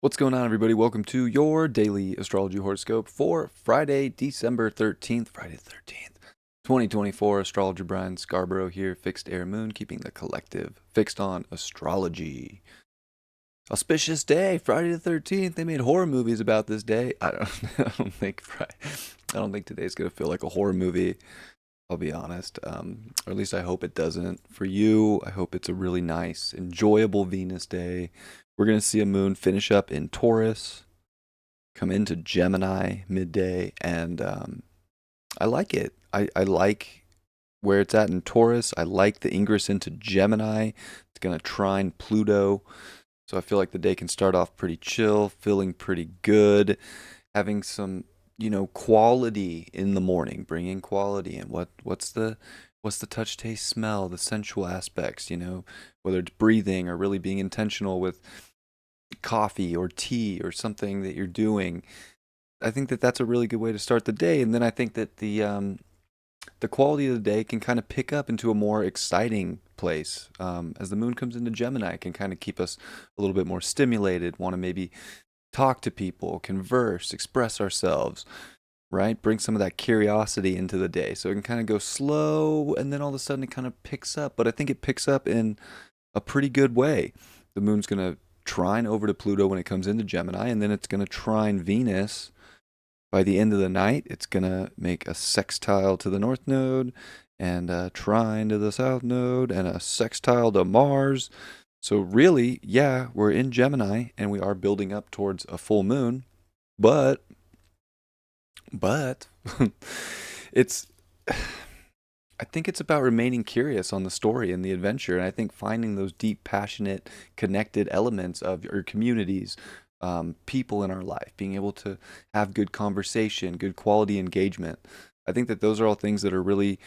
What's going on, everybody? Welcome to your daily astrology horoscope for Friday, December 13th, 2024. Astrologer Brian Scarborough here, fixed air moon, keeping the collective fixed on astrology. Auspicious day, Friday the 13th. They made horror movies about this day. I don't think today's gonna feel like a horror movie. I'll be honest, or at least I hope it doesn't. For you, I hope it's a really nice, enjoyable Venus day. We're going to see a moon finish up in Taurus, come into Gemini midday, and I like it. I like where it's at in Taurus. I like the ingress into Gemini. It's going to trine Pluto. So I feel like the day can start off pretty chill, feeling pretty good, having some, quality in the morning, bringing quality in. What's the touch, taste, smell, the sensual aspects, whether it's breathing or really being intentional with coffee or tea or something that you're doing. I think that that's a really good way to start the day, and then I think that the quality of the day can kind of pick up into a more exciting place as the moon comes into Gemini. It can kind of keep us a little bit more stimulated, want to maybe talk to people, converse, express ourselves, right? Bring some of that curiosity into the day. So it can kind of go slow and then all of a sudden it kind of picks up. But I think it picks up in a pretty good way. The moon's going to trine over to Pluto when it comes into Gemini, and then it's going to trine Venus by the end of the night. It's going to make a sextile to the north node and a trine to the south node and a sextile to Mars. So really, yeah, we're in Gemini and we are building up towards a full moon, but but it's I think it's about remaining curious on the story and the adventure, and I think finding those deep, passionate, connected elements of your communities, people in our life, being able to have good conversation, good quality engagement. I think that those are all things that are really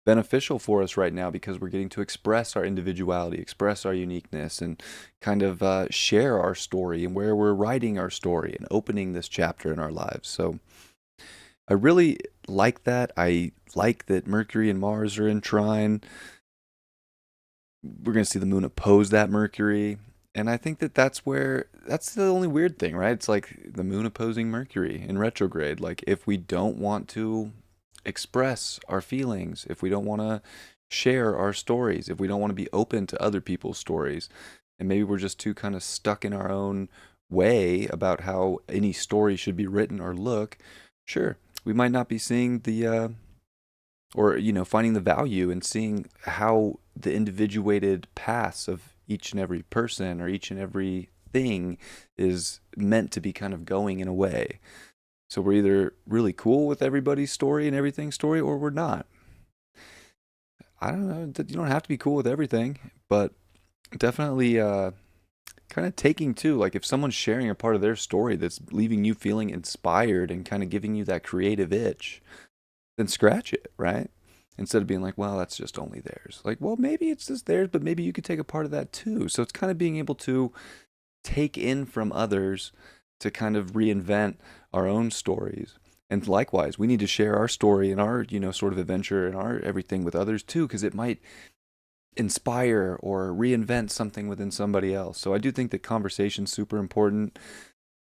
beneficial for us right now because we're getting to express our individuality, express our uniqueness, and kind of share our story and where we're writing our story and opening this chapter in our lives. So I really like that. I like that Mercury and Mars are in trine. We're going to see the moon oppose that Mercury. And I think that that's the only weird thing, right? It's like the moon opposing Mercury in retrograde. Like, if we don't want to express our feelings, if we don't want to share our stories, if we don't want to be open to other people's stories, and maybe we're just too kind of stuck in our own way about how any story should be written or look, sure, we might not be seeing or finding the value in seeing how the individuated paths of each and every person or each and every thing is meant to be kind of going in a way. So we're either really cool with everybody's story and everything's story, or we're not. I don't know. You don't have to be cool with everything, but definitely kind of taking too. Like, if someone's sharing a part of their story that's leaving you feeling inspired and kind of giving you that creative itch, then scratch it, right? Instead of being like, well, that's just only theirs. Like, well, maybe it's just theirs, but maybe you could take a part of that too. So it's kind of being able to take in from others to kind of reinvent our own stories. And likewise, we need to share our story and our, sort of adventure and our everything with others too, because it might inspire or reinvent something within somebody else. So I do think that conversation's super important.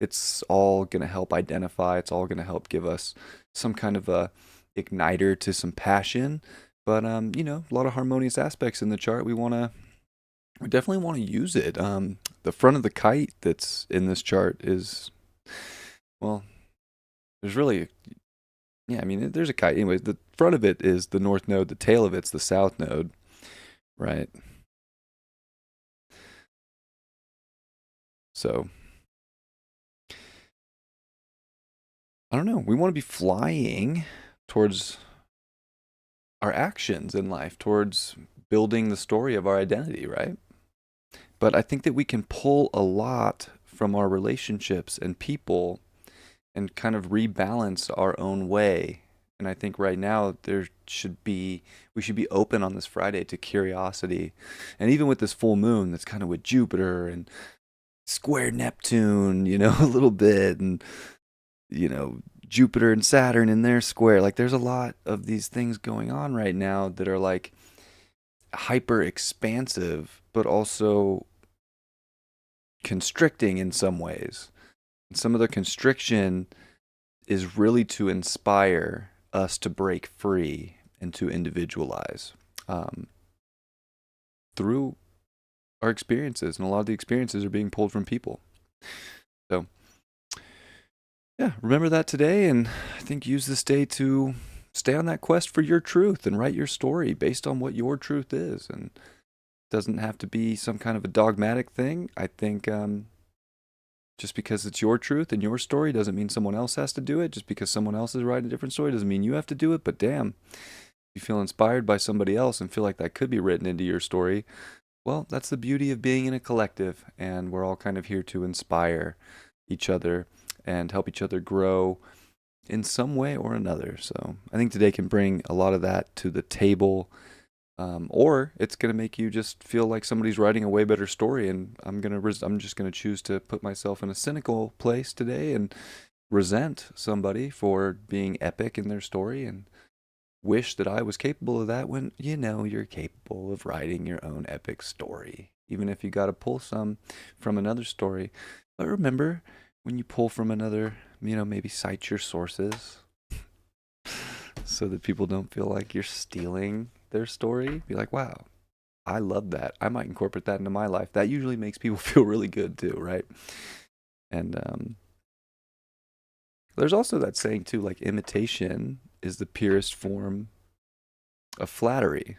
It's all going to help identify, it's all going to help give us some kind of a igniter to some passion. But a lot of harmonious aspects in the chart. We definitely want to use it. The front of the kite that's in this chart is, well, there's really, yeah, I mean, there's a kite. Anyways, the front of it is the north node, the tail of it's the south node, right? So, I don't know. We want to be flying towards our actions in life, towards building the story of our identity, right? But I think that we can pull a lot from our relationships and people and kind of rebalance our own way. And I think right now we should be open on this Friday to curiosity. And even with this full moon that's kind of with Jupiter and square Neptune, a little bit, and Jupiter and Saturn in their square. Like, there's a lot of these things going on right now that are like hyper expansive, but also constricting in some ways. And some of the constriction is really to inspire us to break free and to individualize um, through our experiences. And a lot of the experiences are being pulled from people. So, yeah, remember that today. And I think use this day to stay on that quest for your truth and write your story based on what your truth is. And it doesn't have to be some kind of a dogmatic thing. I think just because it's your truth and your story doesn't mean someone else has to do it. Just because someone else is writing a different story doesn't mean you have to do it. But damn, you feel inspired by somebody else and feel like that could be written into your story. Well, that's the beauty of being in a collective. And we're all kind of here to inspire each other and help each other grow in some way or another. So I think today can bring a lot of that to the table. Or it's going to make you just feel like somebody's writing a way better story, and I'm just going to choose to put myself in a cynical place today and resent somebody for being epic in their story and wish that I was capable of that when you're capable of writing your own epic story, even if you got to pull some from another story. But remember, when you pull from another, maybe cite your sources so that people don't feel like you're stealing their story. Be like, wow, I love that. I might incorporate that into my life. That usually makes people feel really good too, right? And there's also that saying too, like imitation is the purest form of flattery.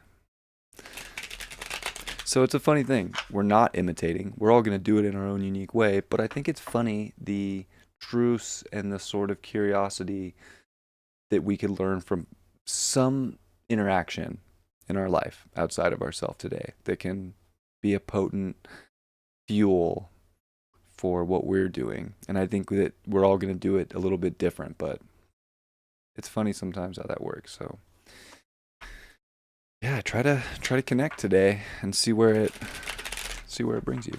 So it's a funny thing. We're not imitating. We're all going to do it in our own unique way. But I think it's funny the truce and the sort of curiosity that we could learn from some interaction in our life outside of ourselves today that can be a potent fuel for what we're doing. And I think that we're all going to do it a little bit different, but it's funny sometimes how that works. So yeah, try to connect today and see where it brings you.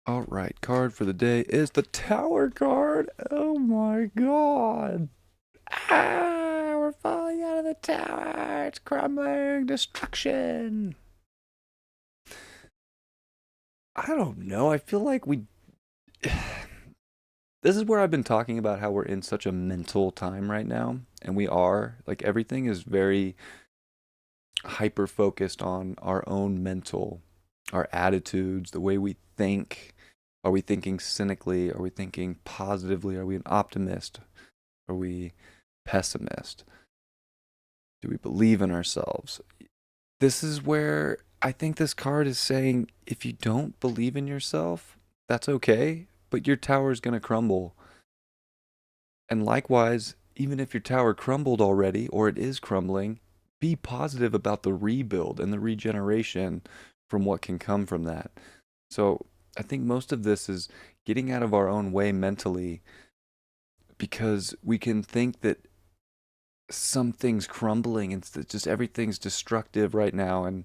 All right, card for the day is the Tower card. Oh my god. Ah, we're falling out of the tower. It's crumbling. Destruction. I don't know. I feel like this is where I've been talking about how we're in such a mental time right now. And we are. Like, everything is very hyper focused on our own mental, our attitudes, the way we think. Are we thinking cynically? Are we thinking positively? Are we an optimist? Are we pessimist? Do we believe in ourselves? This is where I think this card is saying if you don't believe in yourself, that's okay, but your tower is going to crumble. And likewise, even if your tower crumbled already or it is crumbling, be positive about the rebuild and the regeneration from what can come from that. So I think most of this is getting out of our own way mentally, because we can think that something's crumbling and just everything's destructive right now, and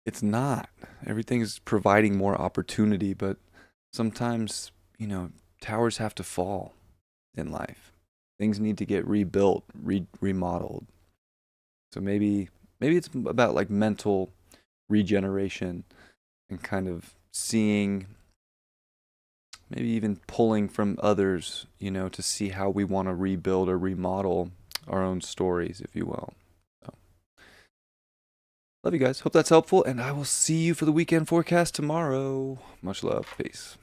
it's not. Everything's providing more opportunity, but sometimes, towers have to fall in life. Things need to get rebuilt, remodeled. So maybe it's about like mental regeneration and kind of seeing, maybe even pulling from others, to see how we want to rebuild or remodel our own stories, if you will. So, love you guys. Hope that's helpful, and I will see you for the weekend forecast tomorrow. Much love. Peace.